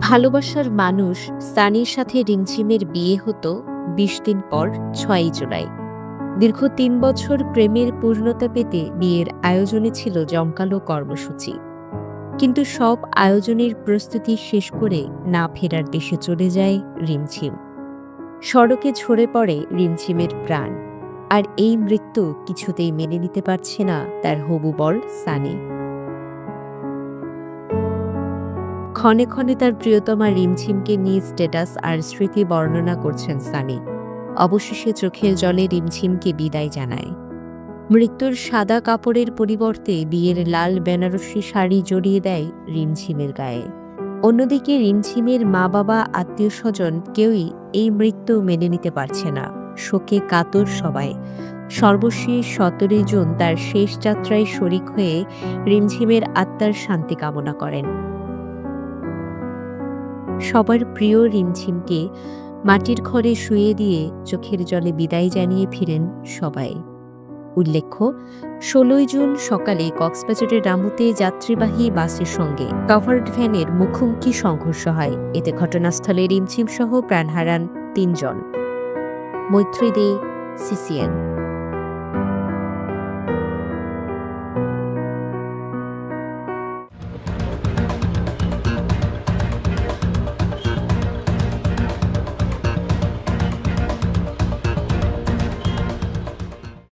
ভালোবাসার মানুষ সানির সাথে রিমঝিমের বিয়ে হতো ২০ দিন পর ৬ই জুলাই। দীর্ঘ ৩ বছর প্রেমের পূর্ণতা পেতে বিয়ের আয়োজনে ছিল জমকালো কর্মসূচি। কিন্তু সব আয়োজনের প্রস্তুতি শেষ করে না ফেরার দেশে চলে যায় রিমঝিম। সড়কে ঝরে পড়ে রিমঝিমের প্রাণ। আর এই মৃত্যু কিছুতেই মেনে নিতে পারছে না তার হবু বর সানি। ক্ষণে ক্ষণে তার প্রিয়তমা রিমঝিমকে নিয়ে স্ট্যাটাস আর স্মৃতি বর্ণনা করছেন সানি। অবশেষে চোখের জলে রিমঝিমকে বিদায় জানায়। মৃত্যুর সাদা কাপড়ের পরিবর্তে বিয়ের লাল বেনারসি শাড়ি জড়িয়ে দেয় রিমঝিমের গায়ে। অন্যদিকে রিমঝিমের মা বাবা আত্মীয় স্বজন কেউই এই মৃত্যু মেনে নিতে পারছে না। শোকে কাতর সবাই। সর্বশেষ ১৭ জুন তার শেষ যাত্রায় শরিক হয়ে রিমঝিমের আত্মার শান্তি কামনা করেন। সবার প্রিয় রিমঝিমকে মাটির ঘরে শুয়ে দিয়ে চোখের জলে বিদায় জানিয়ে ফিরেন সবাই। উল্লেখ্য, ১৬ জুন সকালে কক্সবাজারের রামুতে যাত্রীবাহী বাসের সঙ্গে কাভার্ড ভ্যানের মুখোমুখি সংঘর্ষ হয়। এতে ঘটনাস্থলে রিমঝিম সহ প্রাণ হারান ৩ জন। মৈত্রী দে, CCN।